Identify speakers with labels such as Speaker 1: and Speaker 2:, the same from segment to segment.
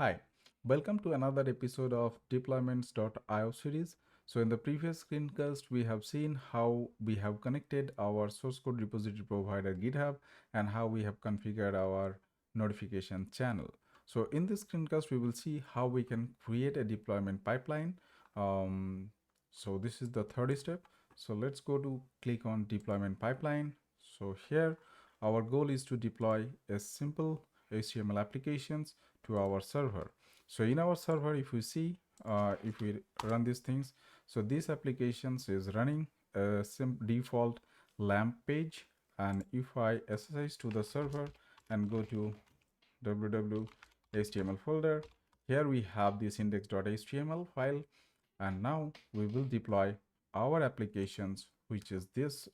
Speaker 1: Hi, welcome to another episode of Deployments.io series. So in the previous screencast, we have seen how we have connected our source code repository provider GitHub and how we have configured our notification channel. So in this screencast, we will see how we can create a deployment pipeline. So this is the third step. So let's go to click on deployment pipeline. So here, our goal is to deploy a simple HTML applications to our server. So in our server, if we see, if we run these things, so these applications is running a default LAMP page. And if I SSH to the server and go to www.html folder, here we have this index.html file. And now we will deploy our applications, which is this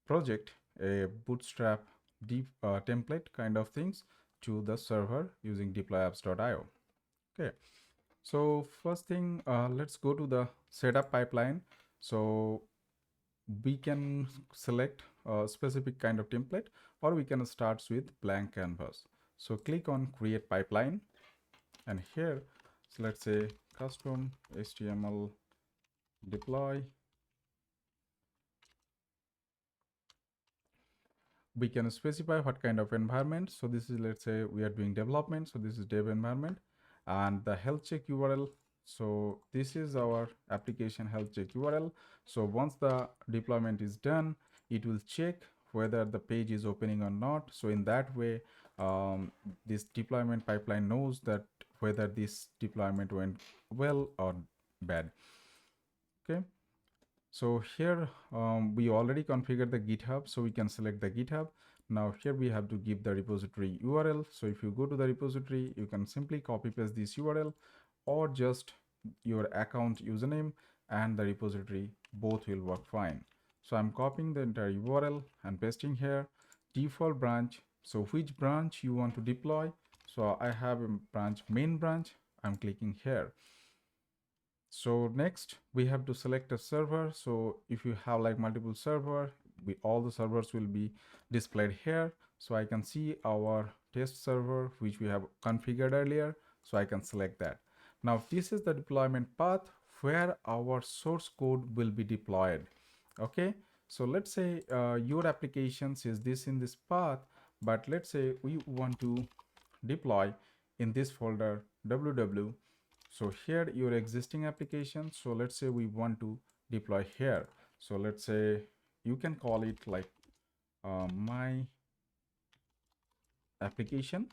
Speaker 1: project, a bootstrap deep template kind of things to the server using deployapps.io. Okay, so first thing, let's go to the setup pipeline. So we can select a specific kind of template, or we can start with blank canvas. So click on create pipeline, and here, so let's say custom HTML deploy. We can specify what kind of environment. So this is, let's say we are doing development, so this is dev environment. And the health check URL, so this is our application health check URL. So once the deployment is done, it will check whether the page is opening or not. So in that way, this deployment pipeline knows that whether this deployment went well or bad. Okay, so here we already configured the GitHub, so we can select the GitHub. Now here we have to give the repository URL. So if you go to the repository, you can simply copy paste this URL or just your account username and the repository, both will work fine. So I'm copying the entire URL and pasting here. Default branch, so which branch you want to deploy. So I have a branch, main branch, I'm clicking here. So next we have to select a server. So if you have like multiple server, all the servers will be displayed here. So I can see our test server, which we have configured earlier. So I can select that. Now this is the deployment path where our source code will be deployed. Okay, so let's say your applications is this in this path, but let's say we want to deploy in this folder www. So here your existing application, so let's say we want to deploy here. So let's say you can call it like my application,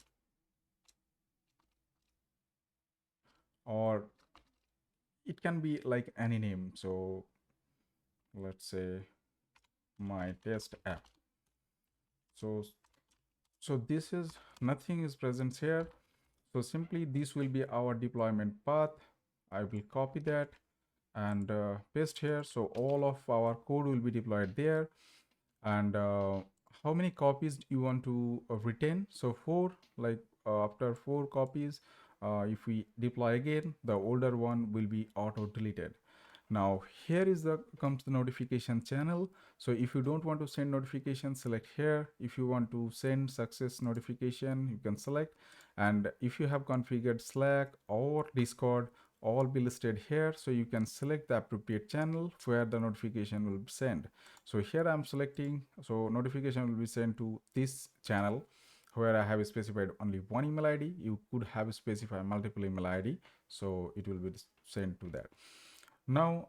Speaker 1: or it can be like any name. So let's say my test app. So this is, nothing is present here. So simply this will be our deployment path. I will copy that and paste here. So all of our code will be deployed there. And how many copies you want to retain? So 4, like after 4 copies, if we deploy again, the older one will be auto deleted. Now here is the comes the notification channel. So if you don't want to send notification, select here. If you want to send success notification, you can select. And if you have configured Slack or Discord, all be listed here. So you can select the appropriate channel where the notification will be sent. So here I'm selecting, so notification will be sent to this channel where I have specified only one email ID. You could have specified multiple email ID, so it will be sent to that. Now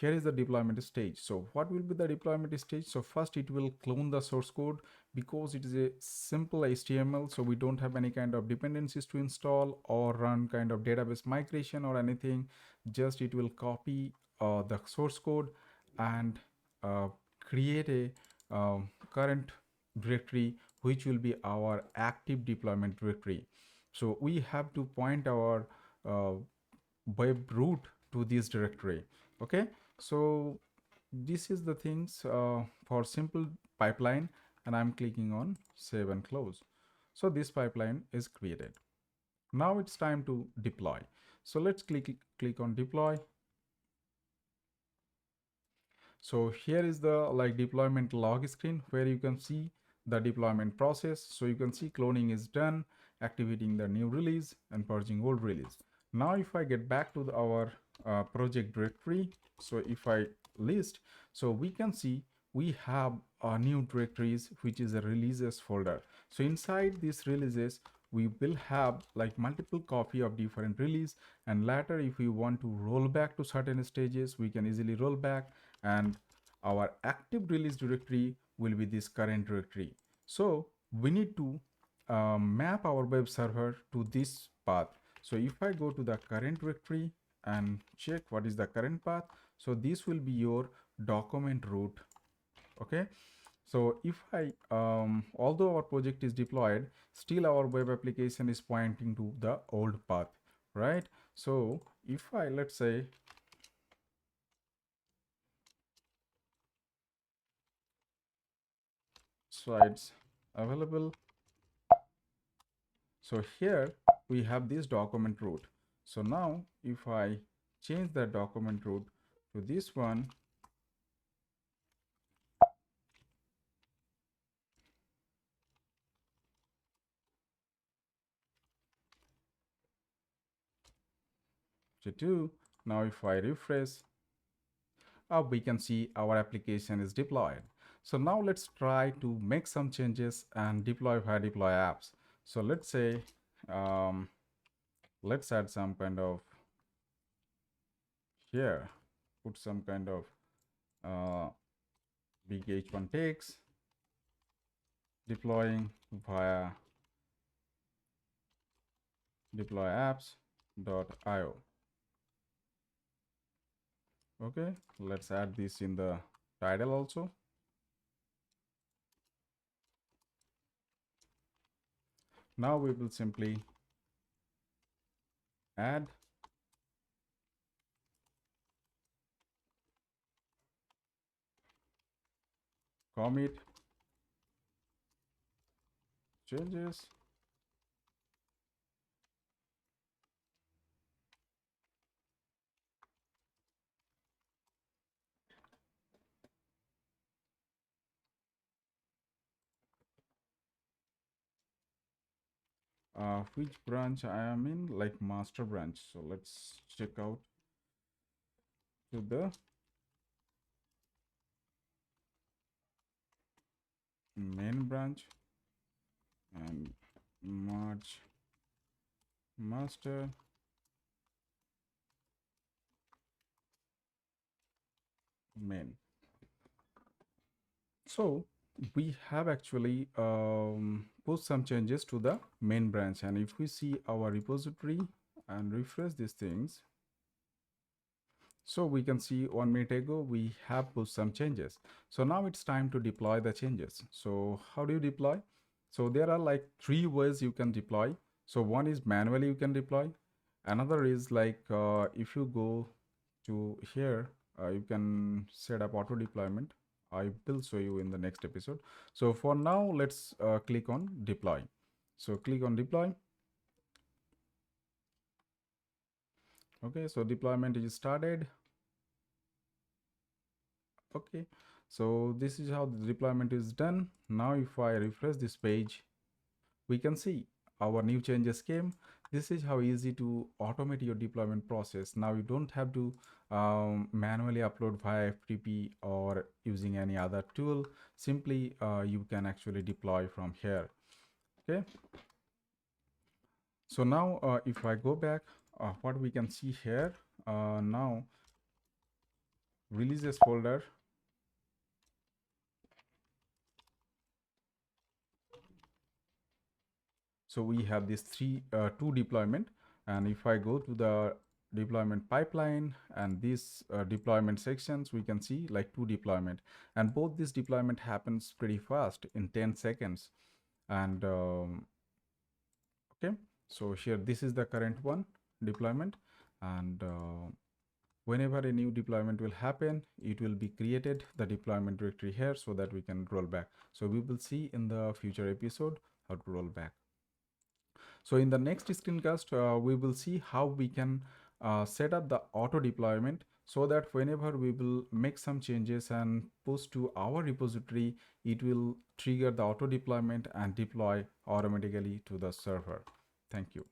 Speaker 1: here is the deployment stage. So what will be the deployment stage? So first it will clone the source code, because it is a simple HTML, so we don't have any kind of dependencies to install or run kind of database migration or anything. Just it will copy the source code and create a current directory, which will be our active deployment directory. So we have to point our web root to this directory. Okay, so this is the things for simple pipeline, and I'm clicking on save and close. So this pipeline is created. Now it's time to deploy. So let's click on deploy. So here is the like deployment log screen where you can see the deployment process. So you can see cloning is done activating the new release and purging old release. Now if I get back to our project directory, so if I list, so we can see we have a new directories which is a releases folder. So inside these releases we will have like multiple copy of different release, and later if we want to roll back to certain stages we can easily roll back, and our active release directory will be this current directory. So we need to map our web server to this path. So if I go to the current directory and check what is the current path, so this will be your document root. Okay, so if I although our project is deployed, still our web application is pointing to the old path, right? So if I, let's say, sites available, so here we have this document root. So now if I change the document root to this one, to 2, now if I refresh, we can see our application is deployed. So now let's try to make some changes and deploy via Deployapps. So let's say let's add some kind of here, put some kind of big h1 text deploying via deployapps.io. Okay, let's add this in the title also. Now we will simply add commit changes which branch I am in, like master branch. So let's check out to the main branch and merge master main. So we have actually put some changes to the main branch, and if we see our repository and refresh these things, so we can see 1 minute ago we have put some changes. So now it's time to deploy the changes. So how do you deploy? So there are like 3 ways you can deploy. So one is manually you can deploy. Another is like if you go to here, you can set up auto deployment. I will show you in the next episode. So for now, let's click on deploy. So click on deploy. Okay, so deployment is started. Okay, so this is how the deployment is done. Now if I refresh this page, we can see our new changes came. This is how easy to automate your deployment process. Now you don't have to manually upload via FTP or using any other tool. Simply you can actually deploy from here. Okay, so now if I go back, what we can see here, now releases folder. So we have this two deployment, and if I go to the deployment pipeline and these deployment sections, we can see like 2 deployment, and both this deployment happens pretty fast in 10 seconds. And okay, so here this is the current one deployment, and whenever a new deployment will happen, it will be created the deployment directory here so that we can roll back. So we will see in the future episode how to roll back. So in the next screencast, we will see how we can set up the auto deployment so that whenever we will make some changes and push to our repository, it will trigger the auto deployment and deploy automatically to the server. Thank you.